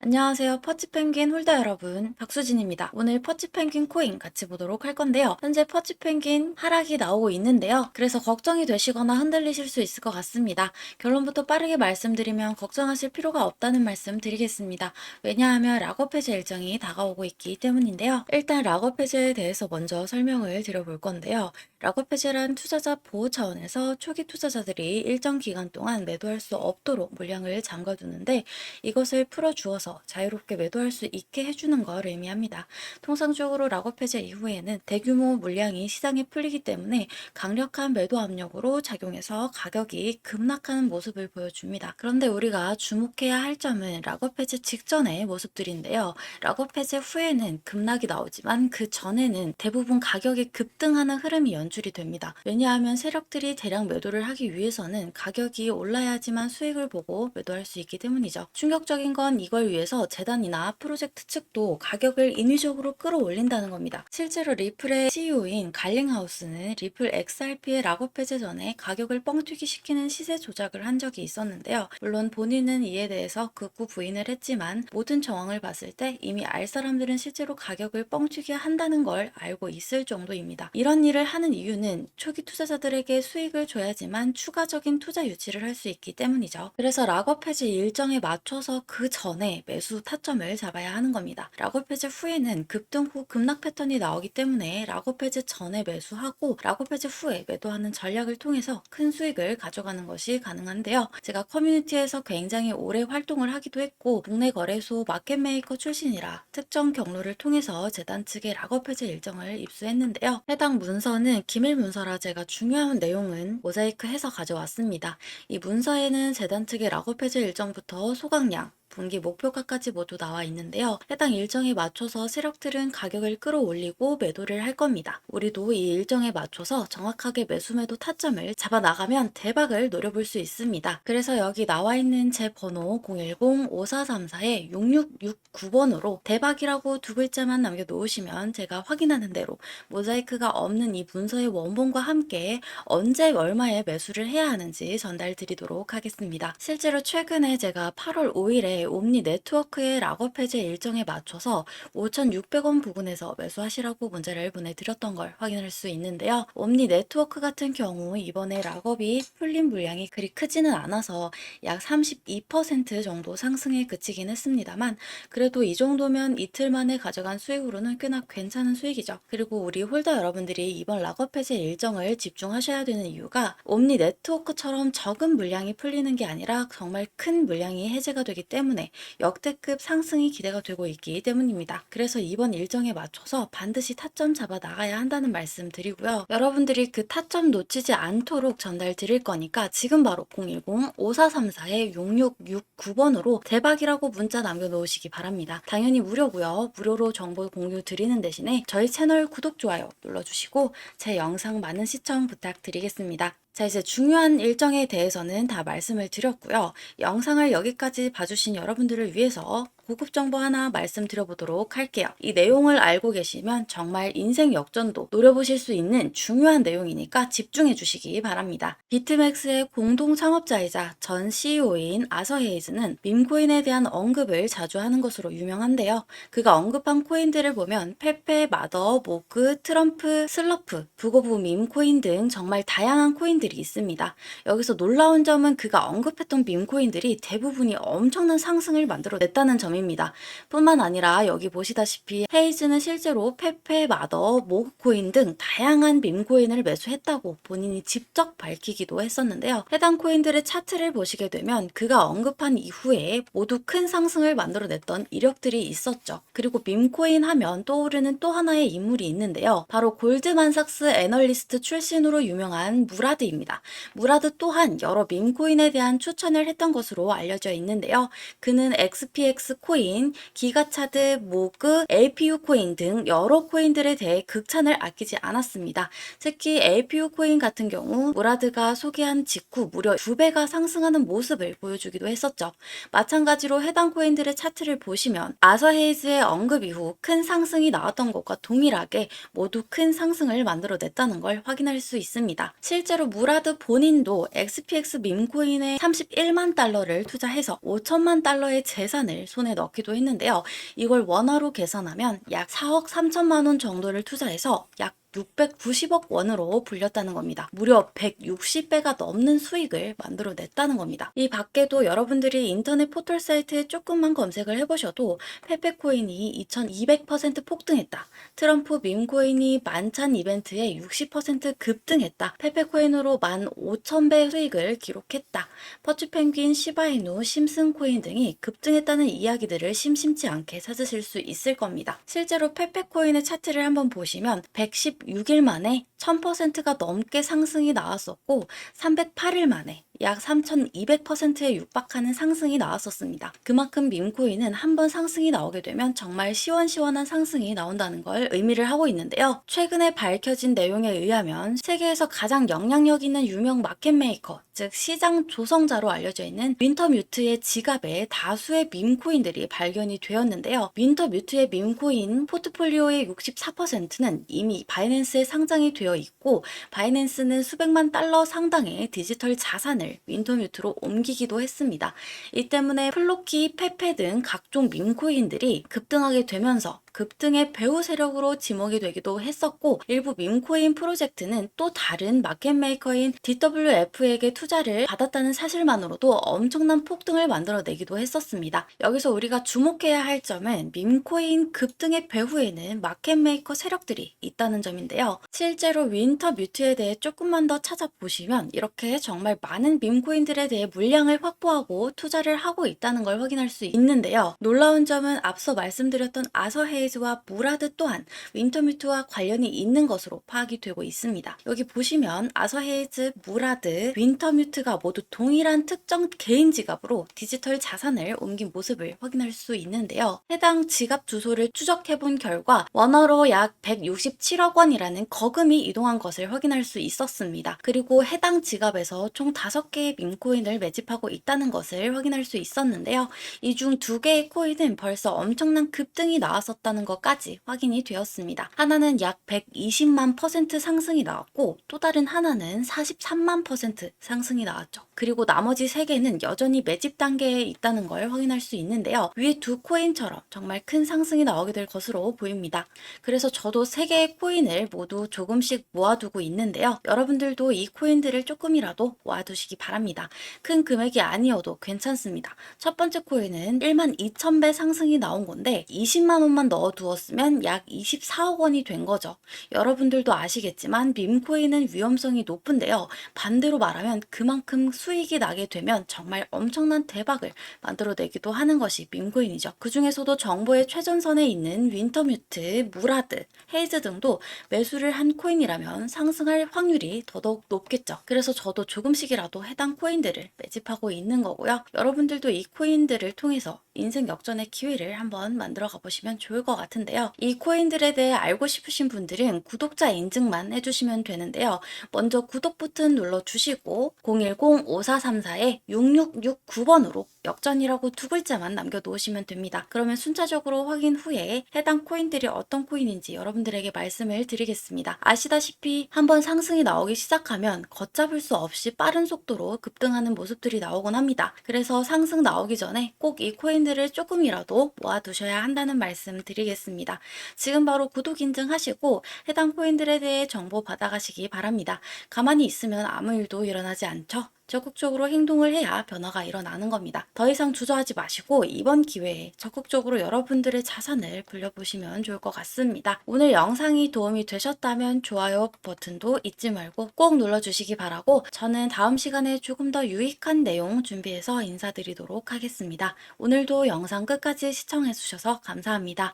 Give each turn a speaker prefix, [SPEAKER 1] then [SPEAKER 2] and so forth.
[SPEAKER 1] 안녕하세요. 퍼치펭귄 홀더 여러분. 박수진입니다. 오늘 퍼치펭귄 코인 같이 보도록 할 건데요. 현재 퍼치펭귄 하락이 나오고 있는데요. 그래서 걱정이 되시거나 흔들리실 수 있을 것 같습니다. 결론부터 빠르게 말씀드리면 걱정하실 필요가 없다는 말씀 드리겠습니다. 왜냐하면 락업 해제 일정이 다가오고 있기 때문인데요. 일단 락업 해제에 대해서 먼저 설명을 드려볼 건데요. 락업 해제란 투자자 보호 차원에서 초기 투자자들이 일정 기간 동안 매도할 수 없도록 물량을 잠가두는데 이것을 풀어주어서 자유롭게 매도할 수 있게 해주는 걸 의미합니다. 통상적으로 락업 해제 이후에는 대규모 물량이 시장에 풀리기 때문에 강력한 매도 압력으로 작용해서 가격이 급락하는 모습을 보여줍니다. 그런데 우리가 주목해야 할 점은 락업 해제 직전의 모습들인데요. 락업 해제 후에는 급락이 나오지만 그 전에는 대부분 가격이 급등하는 흐름이 연출이 됩니다. 왜냐하면 세력들이 대량 매도를 하기 위해서는 가격이 올라야지만 수익을 보고 매도할 수 있기 때문이죠. 충격적인 건 이걸 위해서 재단이나 프로젝트 측도 가격을 인위적으로 끌어올린다는 겁니다. 실제로 리플의 CEO인 갈링하우스는 리플 XRP의 락업 해제 전에 가격을 뻥튀기 시키는 시세 조작을 한 적이 있었는데요. 물론 본인은 이에 대해서 극구 부인을 했지만 모든 정황을 봤을 때 이미 알 사람들은 실제로 가격을 뻥튀기 한다는 걸 알고 있을 정도입니다. 이런 일을 하는 이유는 초기 투자자들에게 수익을 줘야지만 추가적인 투자 유치를 할 수 있기 때문이죠. 그래서 락업 해제 일정에 맞춰서 그 전에 매수 타점을 잡아야 하는 겁니다. 락업 해제 후에는 급등 후 급락 패턴이 나오기 때문에 락업 해제 전에 매수하고 락업 해제 후에 매도하는 전략을 통해서 큰 수익을 가져가는 것이 가능한데요. 제가 커뮤니티에서 굉장히 오래 활동을 하기도 했고 국내 거래소 마켓메이커 출신이라 특정 경로를 통해서 재단 측의 락업 해제 일정을 입수했는데요. 해당 문서는 기밀 문서라 제가 중요한 내용은 모자이크해서 가져왔습니다. 이 문서에는 재단 측의 락업 해제 일정부터 소각량, 분기 목표가까지 모두 나와 있는데요. 해당 일정에 맞춰서 세력들은 가격을 끌어올리고 매도를 할 겁니다. 우리도 이 일정에 맞춰서 정확하게 매수 매도 타점을 잡아 나가면 대박을 노려볼 수 있습니다. 그래서 여기 나와 있는 제 번호 010-5434-6669번으로 대박이라고 두 글자만 남겨놓으시면 제가 확인하는 대로 모자이크가 없는 이 문서의 원본과 함께 언제 얼마에 매수를 해야 하는지 전달드리도록 하겠습니다. 실제로 최근에 제가 8월 5일에 옴니 네트워크의 락업 해제 일정에 맞춰서 5,600원 부근에서 매수하시라고 문자를 보내드렸던 걸 확인할 수 있는데요. 옴니 네트워크 같은 경우 이번에 락업이 풀린 물량이 그리 크지는 않아서 약 32% 정도 상승에 그치긴 했습니다만 그래도 이 정도면 이틀 만에 가져간 수익으로는 꽤나 괜찮은 수익이죠. 그리고 우리 홀더 여러분들이 이번 락업 해제 일정을 집중하셔야 되는 이유가 옴니 네트워크처럼 적은 물량이 풀리는 게 아니라 정말 큰 물량이 해제가 되기 때문에 역대급 상승이 기대가 되고 있기 때문입니다. 그래서 이번 일정에 맞춰서 반드시 타점 잡아 나가야 한다는 말씀 드리고요. 여러분들이 그 타점 놓치지 않도록 전달 드릴 거니까 지금 바로 010-5434-6669번으로 대박이라고 문자 남겨놓으시기 바랍니다. 당연히 무료고요. 무료로 정보 공유 드리는 대신에 저희 채널 구독, 좋아요 눌러주시고 제 영상 많은 시청 부탁드리겠습니다. 자, 이제 중요한 일정에 대해서는 다 말씀을 드렸고요. 영상을 여기까지 봐주신 여러분들을 위해서 고급 정보 하나 말씀드려보도록 할게요. 이 내용을 알고 계시면 정말 인생 역전도 노려보실 수 있는 중요한 내용이니까 집중해 주시기 바랍니다. 비트맥스의 공동 창업자이자 전 CEO인 아서 헤이즈는 밈코인에 대한 언급을 자주 하는 것으로 유명한데요. 그가 언급한 코인들을 보면 페페, 마더, 모그, 트럼프, 슬러프, 부고부 밈코인 등 정말 다양한 코인들이 있습니다. 여기서 놀라운 점은 그가 언급했던 밈코인들이 대부분이 엄청난 상승을 만들어냈다는 점입니다. 뿐만 아니라 여기 보시다시피 헤이즈는 실제로 페페, 마더, 모그코인 등 다양한 밈코인을 매수했다고 본인이 직접 밝히기도 했었는데요. 해당 코인들의 차트를 보시게 되면 그가 언급한 이후에 모두 큰 상승을 만들어냈던 이력들이 있었죠. 그리고 밈코인 하면 떠오르는 또 하나의 인물이 있는데요. 바로 골드만삭스 애널리스트 출신으로 유명한 무라드입니다. 무라드 또한 여러 밈코인에 대한 추천을 했던 것으로 알려져 있는데요. 그는 XPX 코인, 기가차드, 모그, APU 코인 등 여러 코인들에 대해 극찬을 아끼지 않았습니다. 특히 APU 코인 같은 경우 무라드가 소개한 직후 무려 2배가 상승하는 모습을 보여주기도 했었죠. 마찬가지로 해당 코인들의 차트를 보시면 아서 헤이즈의 언급 이후 큰 상승이 나왔던 것과 동일하게 모두 큰 상승을 만들어냈다는 걸 확인할 수 있습니다. 실제로 무라드 본인도 XPX 밈코인에 31만 달러를 투자해서 5천만 달러의 재산을 손에 넣기도 했는데요. 이걸 원화로 계산하면 약 4억 3천만 원 정도를 투자해서 약 690억 원으로 불렸다는 겁니다. 무려 160배가 넘는 수익을 만들어냈다는 겁니다. 이 밖에도 여러분들이 인터넷 포털 사이트에 조금만 검색을 해보셔도 페페코인이 2200% 폭등했다. 트럼프 밈코인이 만찬 이벤트에 60% 급등했다. 페페코인으로 15,000배 수익을 기록했다. 퍼치펭귄, 시바이누, 심슨코인 등이 급등했다는 이야기들을 심심치 않게 찾으실 수 있을 겁니다. 실제로 페페코인의 차트를 한번 보시면 116일 만에 1000%가 넘게 상승이 나왔었고 308일 만에 약 3200%에 육박하는 상승이 나왔었습니다. 그만큼 밈코인은 한번 상승이 나오게 되면 정말 시원시원한 상승이 나온다는 걸 의미를 하고 있는데요. 최근에 밝혀진 내용에 의하면 세계에서 가장 영향력 있는 유명 마켓메이커, 즉 시장 조성자로 알려져 있는 윈터뮤트의 지갑에 다수의 밈코인들이 발견이 되었는데요. 윈터뮤트의 밈코인 포트폴리오의 64%는 이미 바이낸스에 상장이 되어 있고 바이낸스는 수백만 달러 상당의 디지털 자산을 윈터뮤트로 옮기기도 했습니다. 이 때문에 플로키, 페페 등 각종 밈코인들이 급등하게 되면서 급등의 배후 세력으로 지목이 되기도 했었고 일부 밈코인 프로젝트는 또 다른 마켓메이커인 DWF에게 투자를 받았다는 사실만으로도 엄청난 폭등을 만들어내기도 했었습니다. 여기서 우리가 주목해야 할 점은 밈코인 급등의 배후에는 마켓메이커 세력들이 있다는 점인데요. 실제로 윈터뮤트에 대해 조금만 더 찾아보시면 이렇게 정말 많은 밈코인들에 대해 물량을 확보하고 투자를 하고 있다는 걸 확인할 수 있는데요. 놀라운 점은 앞서 말씀드렸던 아서헤이즈와 무라드 또한 윈터뮤트와 관련이 있는 것으로 파악이 되고 있습니다. 여기 보시면 아서헤이즈, 무라드, 윈터뮤트가 모두 동일한 특정 개인 지갑으로 디지털 자산을 옮긴 모습을 확인할 수 있는데요. 해당 지갑 주소를 추적해본 결과 원화로 약 167억 원이라는 거금이 이동한 것을 확인할 수 있었습니다. 그리고 해당 지갑에서 총 5개의 밈코인을 매집하고 있다는 것을 확인할 수 있었는데요. 이 중 2개의 코인은 벌써 엄청난 급등이 나왔었다는 것까지 확인이 되었습니다. 하나는 약 120만 % 상승이 나왔고 또 다른 하나는 43만 % 상승이 나왔죠. 그리고 나머지 3개는 여전히 매집 단계에 있다는 걸 확인할 수 있는데요. 위에 두 코인처럼 정말 큰 상승이 나오게 될 것으로 보입니다. 그래서 저도 3개의 코인을 모두 조금씩 모아두고 있는데요. 여러분들도 이 코인들을 조금이라도 모아두시기 바랍니다. 큰 금액이 아니어도 괜찮습니다. 첫 번째 코인은 12,000배 상승이 나온 건데 20만 원만 넣어두었으면 약 24억 원이 된 거죠. 여러분들도 아시겠지만 밈코인은 위험성이 높은데요. 반대로 말하면 그만큼 수익이 나게 되면 정말 엄청난 대박을 만들어내기도 하는 것이 밈코인이죠. 그 중에서도 정보의 최전선에 있는 윈터뮤트, 무라드, 헤이즈 등도 매수를 한 코인이라면 상승할 확률이 더더욱 높겠죠. 그래서 저도 조금씩이라도 해당 코인들을 매집하고 있는 거고요. 여러분들도 이 코인들을 통해서 인생 역전의 기회를 한번 만들어 가보시면 좋을 것 같은데요. 이 코인들에 대해 알고 싶으신 분들은 구독자 인증만 해주시면 되는데요. 먼저 구독 버튼 눌러주시고 010-5434-6669번으로 역전이라고 2글자만 남겨놓으시면 됩니다. 그러면 순차적으로 확인 후에 해당 코인들이 어떤 코인인지 여러분들에게 말씀을 드리겠습니다. 아시다시피 한번 상승이 나오기 시작하면 걷잡을 수 없이 빠른 속도로 급등하는 모습들이 나오곤 합니다. 그래서 상승 나오기 전에 꼭 이 코인들을 조금이라도 모아두셔야 한다는 말씀 드리겠습니다. 지금 바로 구독 인증하시고 해당 코인들에 대해 정보 받아가시기 바랍니다. 가만히 있으면 아무 일도 일어나지 않죠. 적극적으로 행동을 해야 변화가 일어나는 겁니다. 더 이상 주저하지 마시고 이번 기회에 적극적으로 여러분들의 자산을 불려보시면 좋을 것 같습니다. 오늘 영상이 도움이 되셨다면 좋아요 버튼도 잊지 말고 꼭 눌러주시기 바라고 저는 다음 시간에 조금 더 유익한 내용 준비해서 인사드리도록 하겠습니다. 오늘도 영상 끝까지 시청해주셔서 감사합니다.